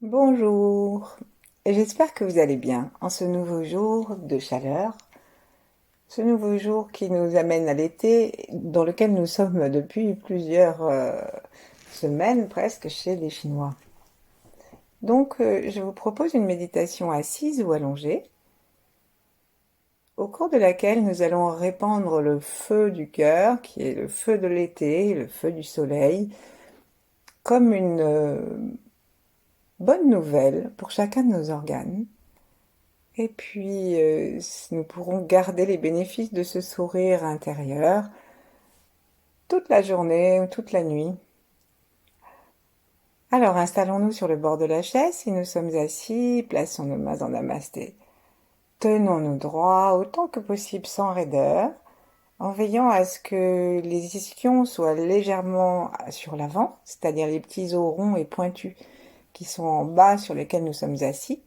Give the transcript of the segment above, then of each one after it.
Bonjour, j'espère que vous allez bien en ce nouveau jour de chaleur, ce nouveau jour qui nous amène à l'été dans lequel nous sommes depuis plusieurs semaines presque chez les Chinois. Donc je vous propose une méditation assise ou allongée au cours de laquelle nous allons répandre le feu du cœur qui est le feu de l'été, le feu du soleil, comme une bonne nouvelle pour chacun de nos organes. Et puis, nous pourrons garder les bénéfices de ce sourire intérieur toute la journée ou toute la nuit. Alors, installons-nous sur le bord de la chaise. Si nous sommes assis, plaçons nos mains en namasté. Tenons-nous droits autant que possible sans raideur, en veillant à ce que les ischions soient légèrement sur l'avant, c'est-à-dire les petits os ronds et pointus qui sont en bas sur lesquels nous sommes assis.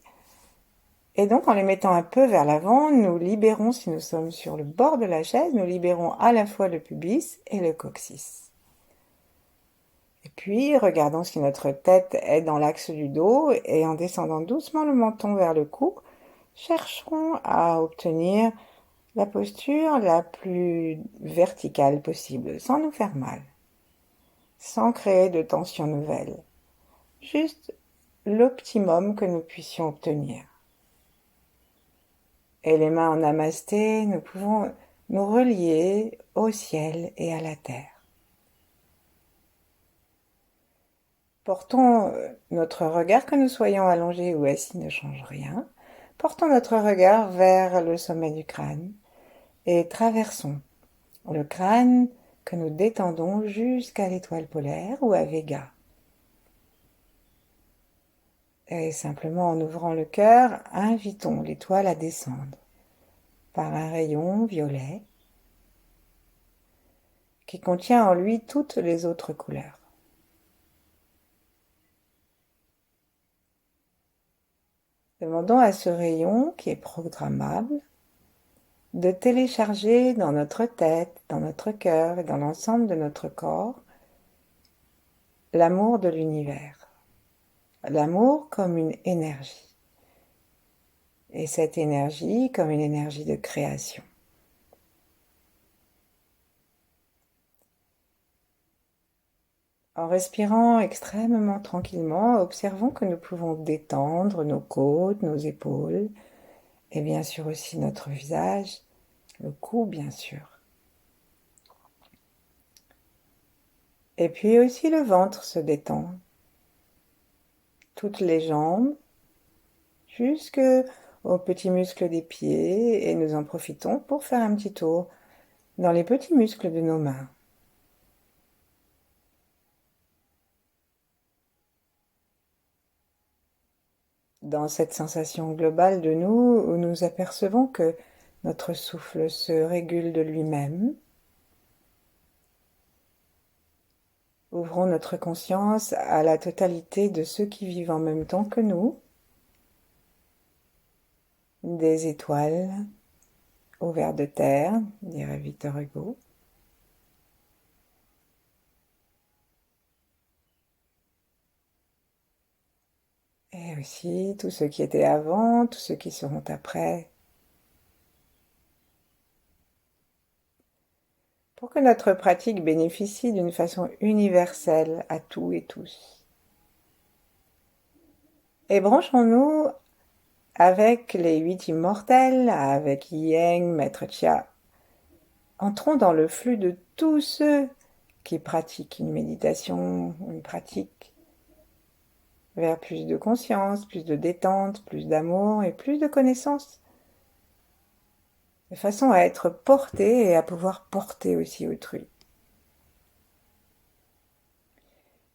Et donc, en les mettant un peu vers l'avant, nous libérons, si nous sommes sur le bord de la chaise, nous libérons à la fois le pubis et le coccyx. Et puis, regardons si notre tête est dans l'axe du dos et en descendant doucement le menton vers le cou, chercherons à obtenir la posture la plus verticale possible, sans nous faire mal, sans créer de tension nouvelle. Juste l'optimum que nous puissions obtenir. Et les mains en namasté, nous pouvons nous relier au ciel et à la terre. Portons notre regard, que nous soyons allongés ou assis ne change rien. Portons notre regard vers le sommet du crâne et traversons le crâne que nous détendons jusqu'à l'étoile polaire ou à Vega. Et simplement en ouvrant le cœur, invitons l'étoile à descendre par un rayon violet qui contient en lui toutes les autres couleurs. Demandons à ce rayon, qui est programmable, de télécharger dans notre tête, dans notre cœur et dans l'ensemble de notre corps l'amour de l'univers. L'amour comme une énergie. Et cette énergie comme une énergie de création. En respirant extrêmement tranquillement, observons que nous pouvons détendre nos côtes, nos épaules, et bien sûr aussi notre visage, le cou bien sûr. Et puis aussi le ventre se détend, toutes les jambes, jusque aux petits muscles des pieds, et nous en profitons pour faire un petit tour dans les petits muscles de nos mains. Dans cette sensation globale de nous, où nous apercevons que notre souffle se régule de lui-même, ouvrons notre conscience à la totalité de ceux qui vivent en même temps que nous, des étoiles au ver de terre, dirait Victor Hugo. Et aussi tous ceux qui étaient avant, tous ceux qui seront après. Pour que notre pratique bénéficie d'une façon universelle à tous et tous. Et branchons-nous avec les 8 immortels, avec Yang, Maître Chia. Entrons dans le flux de tous ceux qui pratiquent une méditation, une pratique vers plus de conscience, plus de détente, plus d'amour et plus de connaissance. De façon à être porté et à pouvoir porter aussi autrui.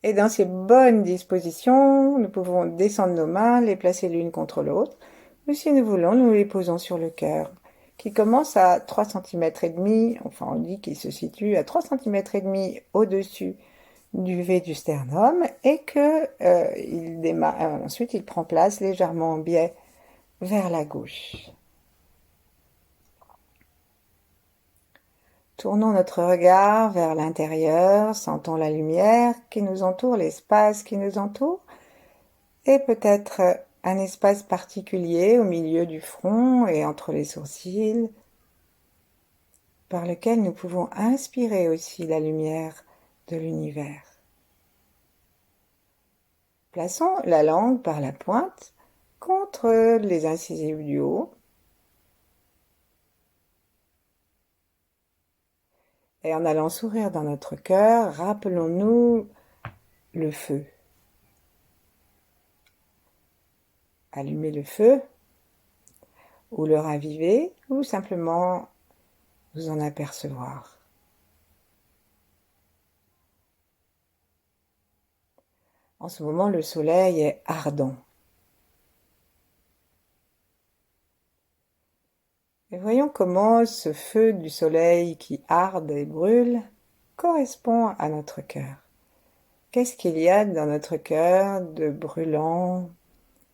Et dans ces bonnes dispositions, nous pouvons descendre nos mains, les placer l'une contre l'autre, ou si nous voulons, nous les posons sur le cœur, qui commence à 3,5 cm, enfin on dit qu'il se situe à 3,5 cm au-dessus du V du sternum, et que ensuite il prend place légèrement en biais vers la gauche. Tournons notre regard vers l'intérieur, sentons la lumière qui nous entoure, l'espace qui nous entoure, et peut-être un espace particulier au milieu du front et entre les sourcils, par lequel nous pouvons inspirer aussi la lumière de l'univers. Plaçons la langue par la pointe contre les incisives du haut et en allant sourire dans notre cœur, rappelons-nous le feu. Allumer le feu ou le raviver ou simplement vous en apercevoir. En ce moment, le soleil est ardent. Et voyons comment ce feu du soleil qui arde et brûle correspond à notre cœur. Qu'est-ce qu'il y a dans notre cœur de brûlant,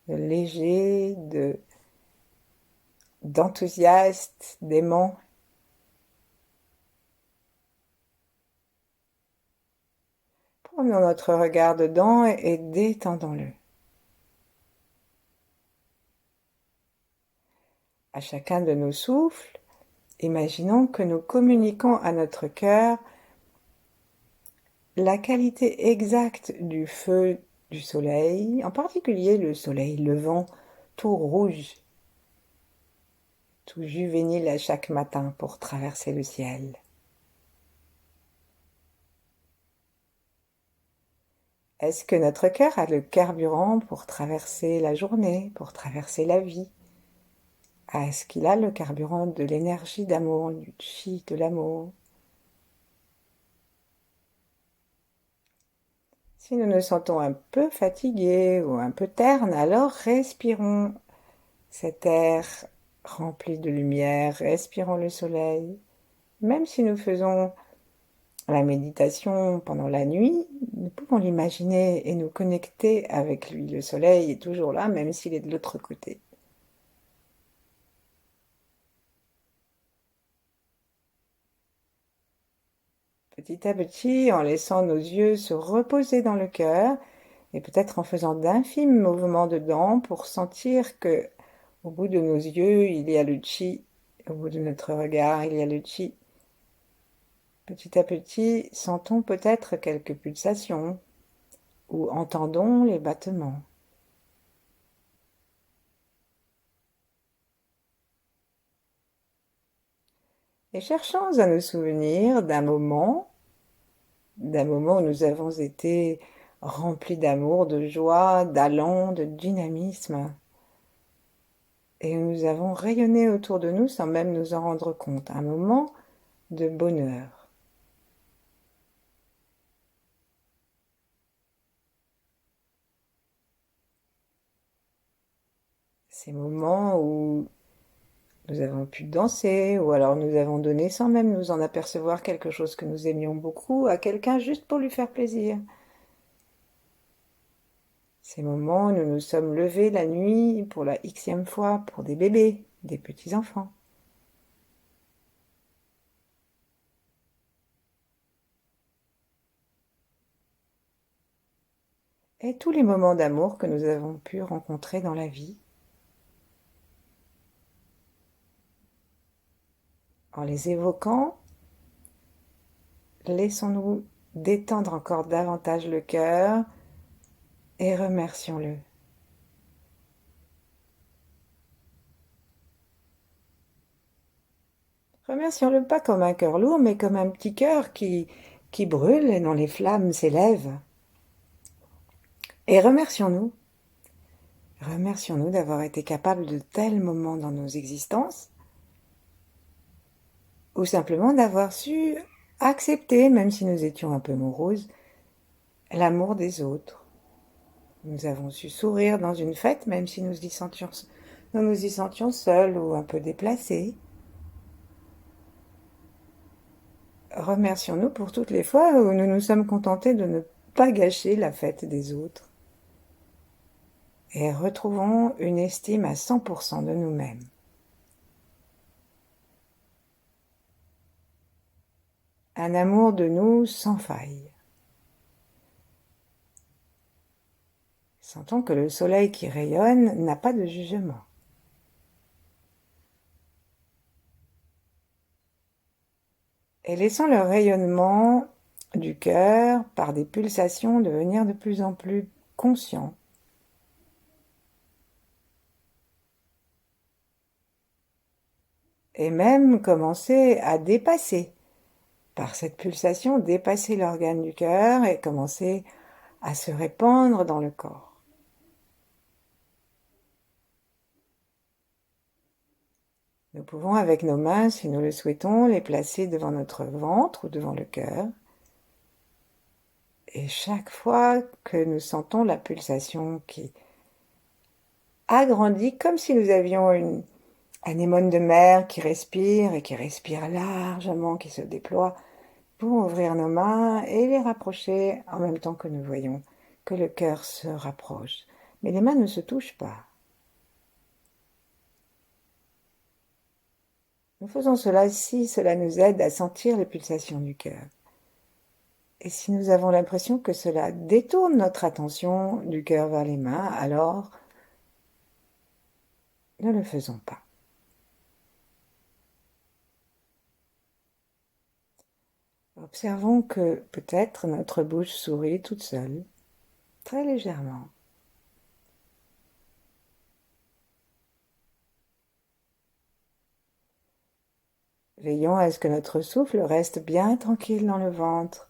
de léger, d'enthousiaste, d'aimant? Prenons notre regard dedans et détendons-le. À chacun de nos souffles, imaginons que nous communiquons à notre cœur la qualité exacte du feu du soleil, en particulier le soleil levant, tout rouge, tout juvénile à chaque matin pour traverser le ciel. Est-ce que notre cœur a le carburant pour traverser la journée, pour traverser la vie? Est-ce qu'il a le carburant de l'énergie d'amour, du chi de l'amour? Si nous nous sentons un peu fatigués ou un peu ternes, alors respirons cet air rempli de lumière, respirons le soleil. Même si nous faisons la méditation pendant la nuit, nous pouvons l'imaginer et nous connecter avec lui. Le soleil est toujours là, même s'il est de l'autre côté. Petit à petit, en laissant nos yeux se reposer dans le cœur, et peut-être en faisant d'infimes mouvements dedans pour sentir que, au bout de nos yeux, il y a le chi, au bout de notre regard, il y a le chi. Petit à petit, sentons peut-être quelques pulsations ou entendons les battements. Et cherchons à nous souvenir d'un moment où nous avons été remplis d'amour, de joie, d'allant, de dynamisme, et où nous avons rayonné autour de nous sans même nous en rendre compte. Un moment de bonheur. Ces moments où nous avons pu danser, ou alors nous avons donné sans même nous en apercevoir quelque chose que nous aimions beaucoup à quelqu'un juste pour lui faire plaisir. Ces moments où nous nous sommes levés la nuit pour la xème fois pour des bébés, des petits-enfants. Et tous les moments d'amour que nous avons pu rencontrer dans la vie. En les évoquant, laissons-nous détendre encore davantage le cœur et remercions-le. Remercions-le pas comme un cœur lourd, mais comme un petit cœur qui brûle et dont les flammes s'élèvent. Et remercions-nous. Remercions-nous d'avoir été capables de tels moments dans nos existences, ou simplement d'avoir su accepter, même si nous étions un peu moroses, l'amour des autres. Nous avons su sourire dans une fête, même si nous nous y sentions seuls ou un peu déplacés. Remercions-nous pour toutes les fois où nous nous sommes contentés de ne pas gâcher la fête des autres. Et retrouvons une estime à 100% de nous-mêmes. Un amour de nous sans faille. Sentons que le soleil qui rayonne n'a pas de jugement. Et laissons le rayonnement du cœur par des pulsations devenir de plus en plus conscient. Et même commencer à dépasser, par cette pulsation, dépasser l'organe du cœur et commencer à se répandre dans le corps. Nous pouvons avec nos mains, si nous le souhaitons, les placer devant notre ventre ou devant le cœur. Et chaque fois que nous sentons la pulsation qui agrandit, comme si nous avions une anémone de mer qui respire et qui respire largement, qui se déploie, nous pouvons ouvrir nos mains et les rapprocher en même temps que nous voyons que le cœur se rapproche. Mais les mains ne se touchent pas. Nous faisons cela si cela nous aide à sentir les pulsations du cœur. Et si nous avons l'impression que cela détourne notre attention du cœur vers les mains, alors ne le faisons pas. Observons que peut-être notre bouche sourit toute seule, très légèrement. Veillons à ce que notre souffle reste bien tranquille dans le ventre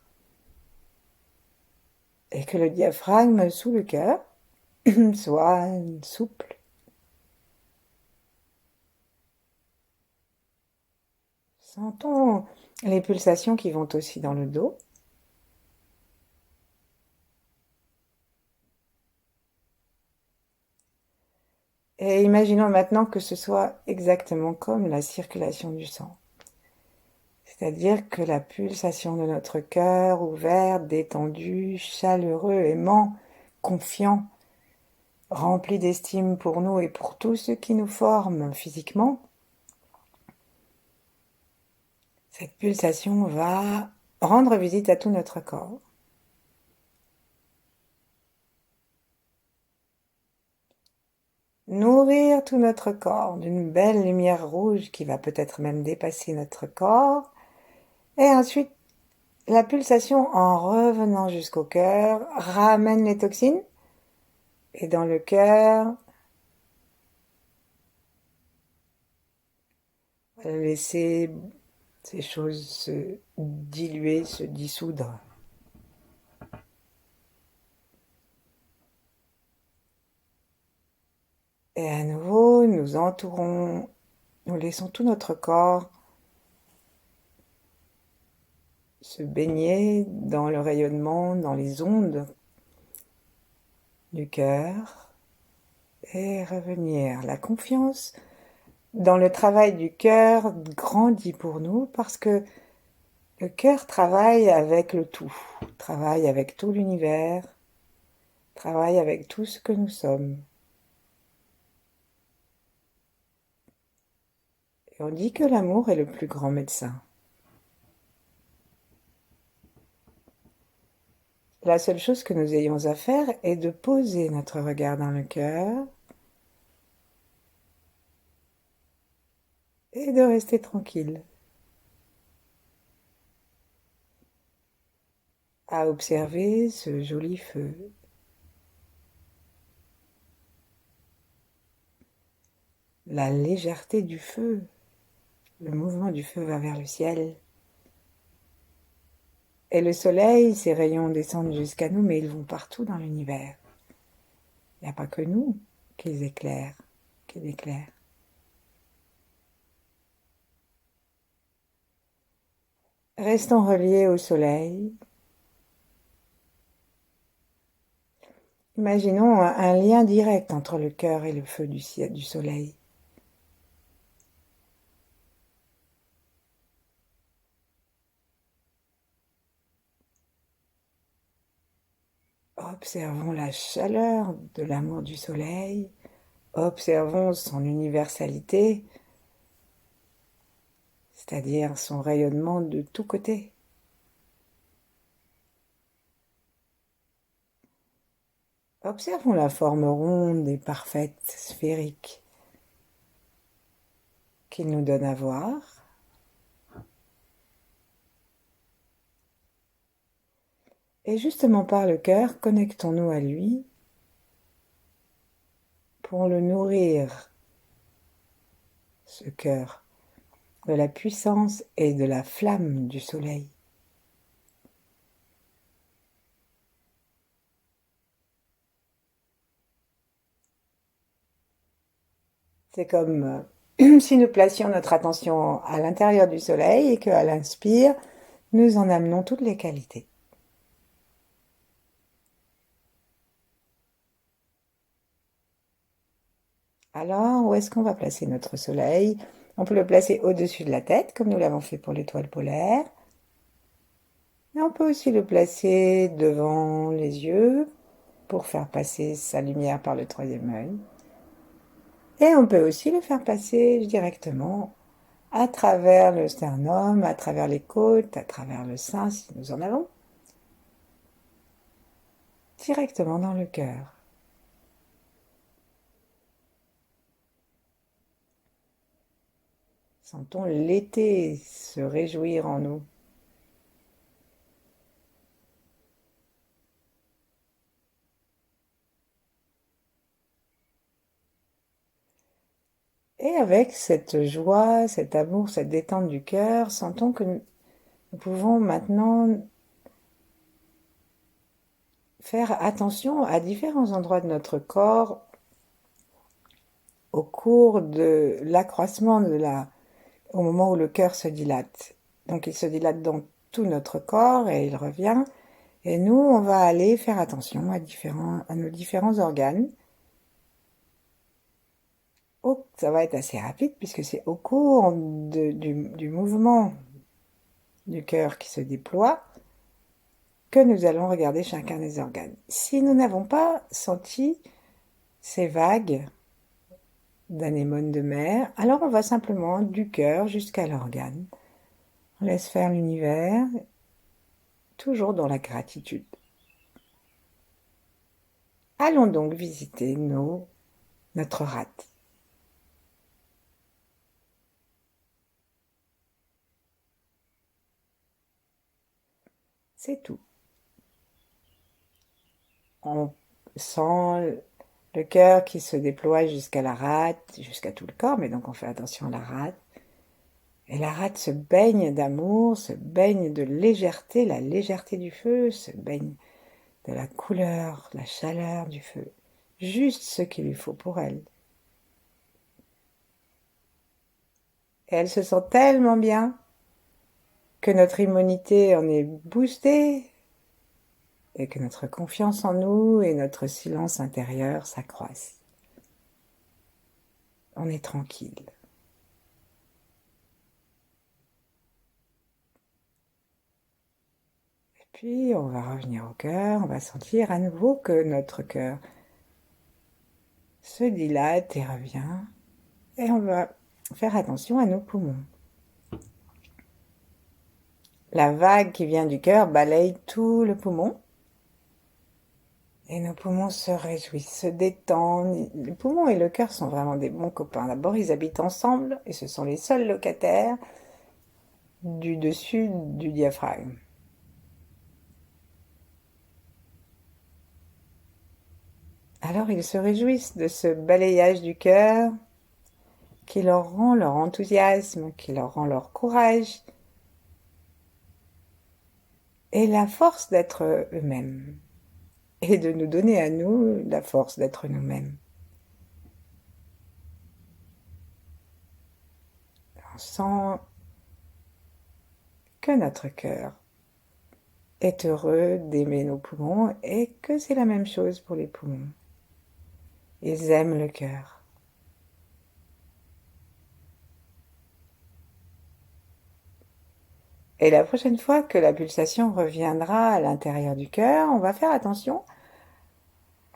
et que le diaphragme sous le cœur soit souple. Sentons les pulsations qui vont aussi dans le dos. Et imaginons maintenant que ce soit exactement comme la circulation du sang. C'est-à-dire que la pulsation de notre cœur ouvert, détendu, chaleureux, aimant, confiant, rempli d'estime pour nous et pour tous ceux qui nous forment physiquement, cette pulsation va rendre visite à tout notre corps. Nourrir tout notre corps d'une belle lumière rouge qui va peut-être même dépasser notre corps. Et ensuite, la pulsation, en revenant jusqu'au cœur, ramène les toxines. Et dans le cœur, on va laisser ces choses se diluer, se dissoudre. Et à nouveau, nous entourons, nous laissons tout notre corps se baigner dans le rayonnement, dans les ondes du cœur et revenir. La confiance dans le travail du cœur grandit pour nous parce que le cœur travaille avec le tout, travaille avec tout l'univers, travaille avec tout ce que nous sommes. Et on dit que l'amour est le plus grand médecin. La seule chose que nous ayons à faire est de poser notre regard dans le cœur et de rester tranquille, à observer ce joli feu. La légèreté du feu, le mouvement du feu va vers le ciel. Et le soleil, ses rayons descendent jusqu'à nous, mais ils vont partout dans l'univers. Il n'y a pas que nous qu'ils éclairent, qu'ils éclairent. Restons reliés au soleil. Imaginons un lien direct entre le cœur et le feu du soleil. Observons la chaleur de l'amour du soleil, observons son universalité, c'est-à-dire son rayonnement de tous côtés. Observons la forme ronde et parfaite, sphérique, qu'il nous donne à voir. Et justement par le cœur, connectons-nous à lui pour le nourrir, ce cœur, de la puissance et de la flamme du soleil. C'est comme si nous placions notre attention à l'intérieur du soleil et qu'à l'inspire, nous en amenons toutes les qualités. Alors, où est-ce qu'on va placer notre soleil? On peut le placer au-dessus de la tête, comme nous l'avons fait pour l'étoile polaire. Mais on peut aussi le placer devant les yeux pour faire passer sa lumière par le troisième œil. Et on peut aussi le faire passer directement à travers le sternum, à travers les côtes, à travers le sein si nous en avons, directement dans le cœur. Sentons l'été se réjouir en nous. Et avec cette joie, cet amour, cette détente du cœur, sentons que nous pouvons maintenant faire attention à différents endroits de notre corps au cours de l'accroissement au moment où le cœur se dilate. Donc il se dilate dans tout notre corps et il revient. Et nous, on va aller faire attention à nos différents organes. Ça va être assez rapide puisque c'est au cours du mouvement du cœur qui se déploie que nous allons regarder chacun des organes. Si nous n'avons pas senti ces vagues d'anémones de mer, alors on va simplement du cœur jusqu'à l'organe. On laisse faire l'univers, toujours dans la gratitude. Allons donc visiter notre rate. C'est tout. On sent le cœur qui se déploie jusqu'à la rate, jusqu'à tout le corps, mais donc on fait attention à la rate. Et la rate se baigne d'amour, se baigne de légèreté, la légèreté du feu, se baigne de la couleur, la chaleur du feu. Juste ce qu'il lui faut pour elle. Et elle se sent tellement bien que notre immunité en est boostée et que notre confiance en nous et notre silence intérieur s'accroissent. On est tranquille. Et puis on va revenir au cœur, on va sentir à nouveau que notre cœur se dilate et revient. Et on va faire attention à nos poumons. La vague qui vient du cœur balaye tout le poumon. Et nos poumons se réjouissent, se détendent. Les poumons et le cœur sont vraiment des bons copains. D'abord, ils habitent ensemble et ce sont les seuls locataires du dessus du diaphragme. Alors, ils se réjouissent de ce balayage du cœur qui leur rend leur enthousiasme, qui leur rend leur courage et la force d'être eux-mêmes. Et de nous donner à nous la force d'être nous-mêmes. On sent que notre cœur est heureux d'aimer nos poumons et que c'est la même chose pour les poumons. Ils aiment le cœur. Et la prochaine fois que la pulsation reviendra à l'intérieur du cœur, on va faire attention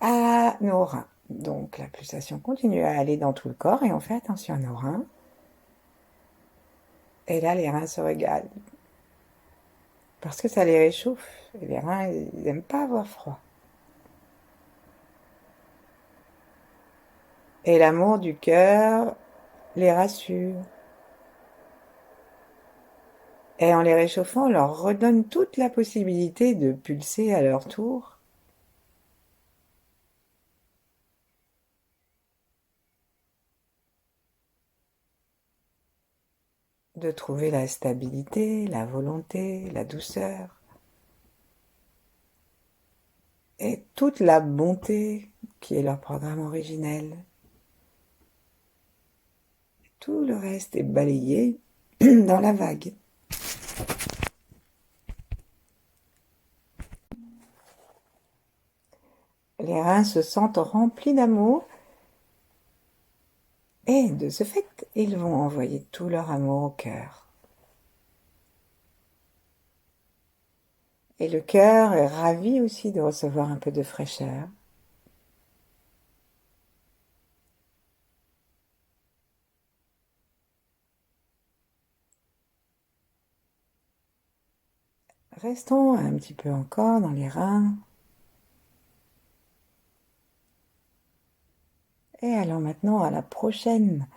à nos reins. Donc la pulsation continue à aller dans tout le corps et on fait attention à nos reins. Et là, les reins se régalent. Parce que ça les réchauffe. Et les reins, ils n'aiment pas avoir froid. Et l'amour du cœur les rassure. Et en les réchauffant, on leur redonne toute la possibilité de pulser à leur tour. De trouver la stabilité, la volonté, la douceur et toute la bonté qui est leur programme originel. Tout le reste est balayé dans la vague. Les reins se sentent remplis d'amour et de ce fait, ils vont envoyer tout leur amour au cœur. Et le cœur est ravi aussi de recevoir un peu de fraîcheur. Restons un petit peu encore dans les reins. Et allons maintenant à la prochaine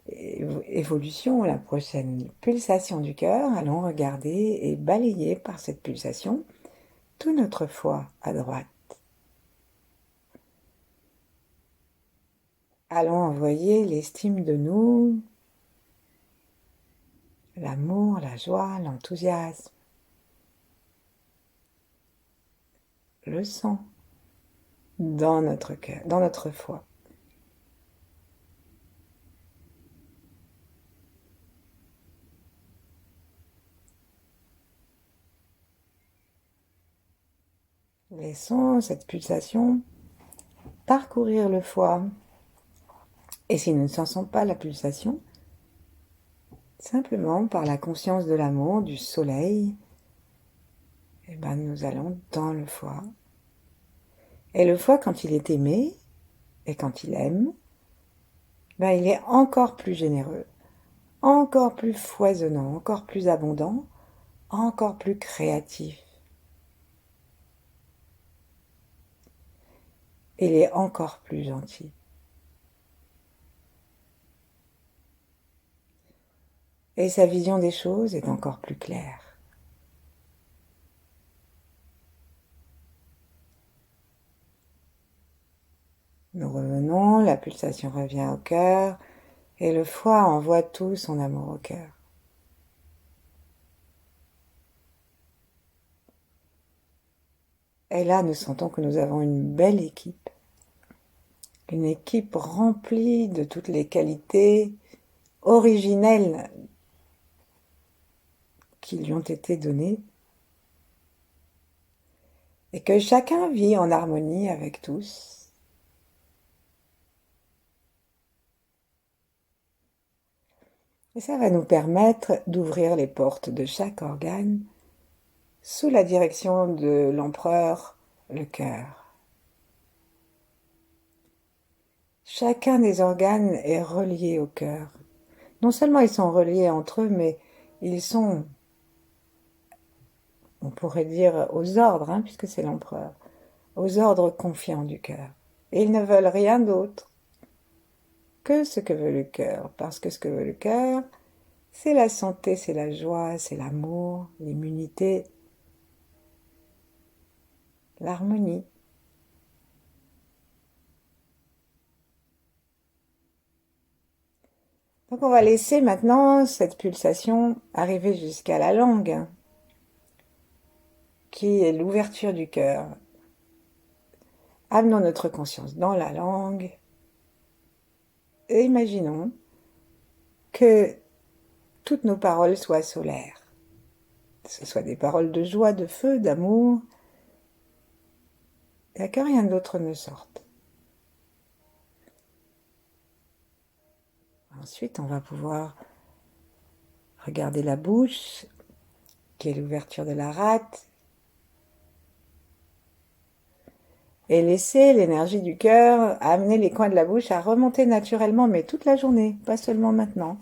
évolution, la prochaine pulsation du cœur. Allons regarder et balayer par cette pulsation tout notre foie à droite. Allons envoyer l'estime de nous, l'amour, la joie, l'enthousiasme, le sang dans notre cœur, dans notre foie. Laissons cette pulsation parcourir le foie. Et si nous ne sentons pas la pulsation, simplement par la conscience de l'amour, du soleil, eh ben, nous allons dans le foie. Et le foie, quand il est aimé, et quand il aime, ben, il est encore plus généreux, encore plus foisonnant, encore plus abondant, encore plus créatif. Il est encore plus gentil. Et sa vision des choses est encore plus claire. Nous revenons, la pulsation revient au cœur, et le foie envoie tout son amour au cœur. Et là, nous sentons que nous avons une belle équipe. Une équipe remplie de toutes les qualités originelles qui lui ont été données. Et que chacun vit en harmonie avec tous. Et ça va nous permettre d'ouvrir les portes de chaque organe sous la direction de l'empereur, le cœur. Chacun des organes est relié au cœur. Non seulement ils sont reliés entre eux, mais ils sont, on pourrait dire, aux ordres, hein, puisque c'est l'empereur, aux ordres confiants du cœur. Et ils ne veulent rien d'autre que ce que veut le cœur, parce que ce que veut le cœur, c'est la santé, c'est la joie, c'est l'amour, l'immunité, l'harmonie. Donc on va laisser maintenant cette pulsation arriver jusqu'à la langue, qui est l'ouverture du cœur. Amenons notre conscience dans la langue et imaginons que toutes nos paroles soient solaires. Que ce soit des paroles de joie, de feu, d'amour, et que rien d'autre ne sorte. Ensuite, on va pouvoir regarder la bouche, qui est l'ouverture de la rate, et laisser l'énergie du cœur amener les coins de la bouche à remonter naturellement, mais toute la journée, pas seulement maintenant.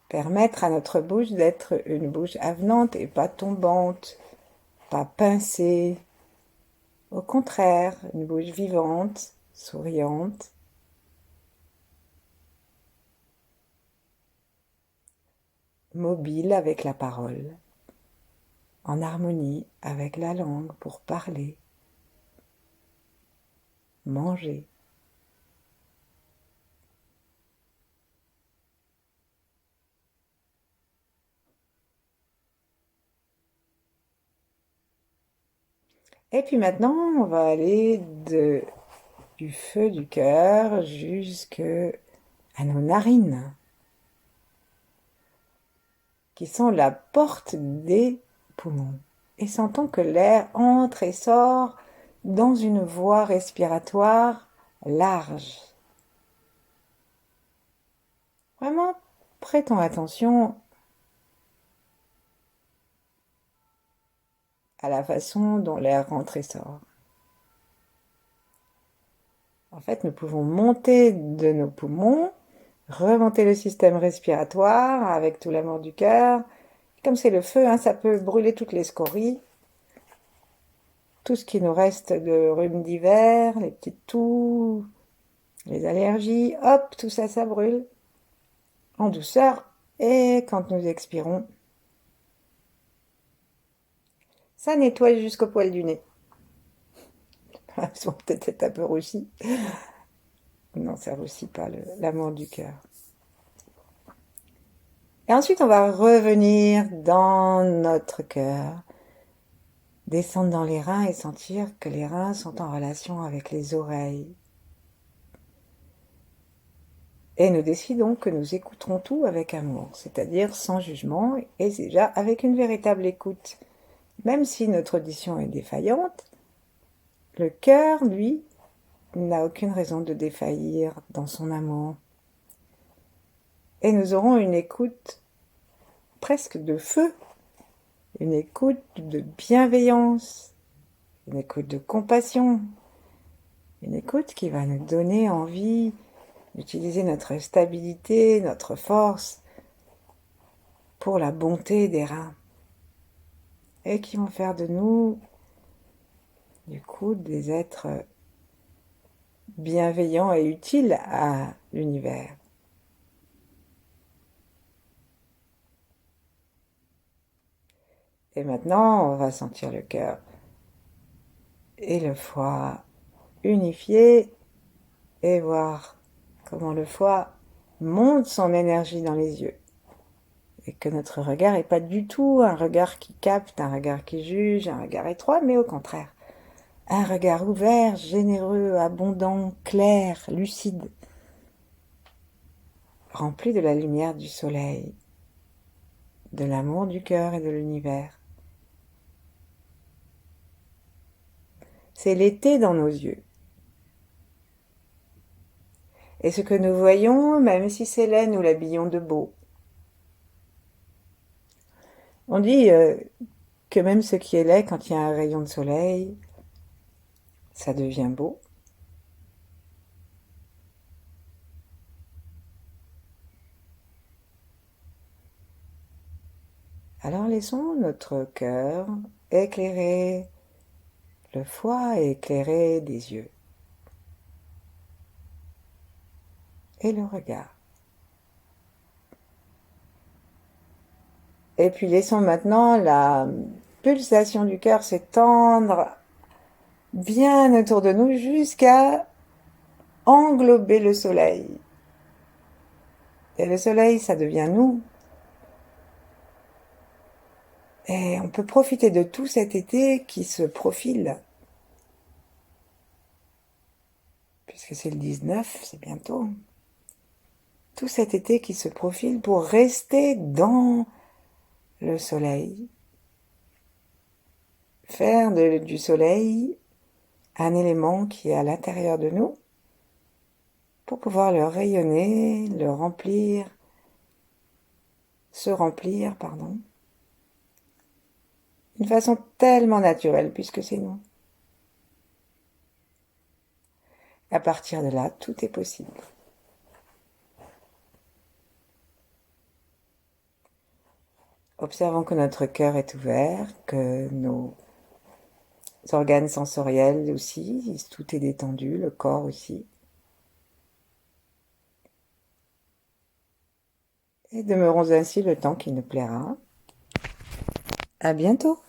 Permettre à notre bouche d'être une bouche avenante et pas tombante, pas pincée, Au contraire, une bouche vivante, souriante, mobile avec la parole, en harmonie avec la langue pour parler, manger. Et puis maintenant, on va aller du feu du cœur jusque à nos narines, qui sont la porte des poumons. Et sentons que l'air entre et sort dans une voie respiratoire large. Vraiment, prêtons attention à la façon dont l'air rentre et sort. En fait, nous pouvons monter de nos poumons, remonter le système respiratoire avec tout l'amour du cœur. Comme c'est le feu, hein, ça peut brûler toutes les scories, tout ce qui nous reste de rhume d'hiver, les petites toux, les allergies, hop, tout ça, ça brûle en douceur. Et quand nous expirons, ça nettoie jusqu'au poil du nez. Ils vont peut-être être un peu roussis. Non, ça roussit pas l'amour du cœur. Et ensuite, on va revenir dans notre cœur, descendre dans les reins et sentir que les reins sont en relation avec les oreilles. Et nous décidons que nous écouterons tout avec amour, c'est-à-dire sans jugement et déjà avec une véritable écoute. Même si notre audition est défaillante, le cœur, lui, n'a aucune raison de défaillir dans son amour. Et nous aurons une écoute presque de feu, une écoute de bienveillance, une écoute de compassion, une écoute qui va nous donner envie d'utiliser notre stabilité, notre force pour la bonté des reins et qui vont faire de nous, du coup, des êtres bienveillants et utiles à l'univers. Et maintenant, on va sentir le cœur et le foie unifiés et voir comment le foie monte son énergie dans les yeux. Et que notre regard n'est pas du tout un regard qui capte, un regard qui juge, un regard étroit, mais au contraire, un regard ouvert, généreux, abondant, clair, lucide, rempli de la lumière du soleil, de l'amour du cœur et de l'univers. C'est l'été dans nos yeux. Et ce que nous voyons, même si c'est laid, nous l'habillons de beau. On dit que même ce qui est laid, quand il y a un rayon de soleil, ça devient beau. Alors laissons notre cœur éclairer le foie éclairer des yeux et le regard. Et puis laissons maintenant la pulsation du cœur s'étendre bien autour de nous jusqu'à englober le soleil. Et le soleil, ça devient nous. Et on peut profiter de tout cet été qui se profile. Puisque c'est le 19, c'est bientôt. Tout cet été qui se profile pour rester dans le soleil. Faire du soleil un élément qui est à l'intérieur de nous pour pouvoir le rayonner, le remplir, se remplir, pardon, d'une façon tellement naturelle puisque c'est nous. À partir de là, tout est possible. Observons que notre cœur est ouvert, que nos organes sensoriels aussi, tout est détendu, le corps aussi. Et demeurons ainsi le temps qui nous plaira. À bientôt!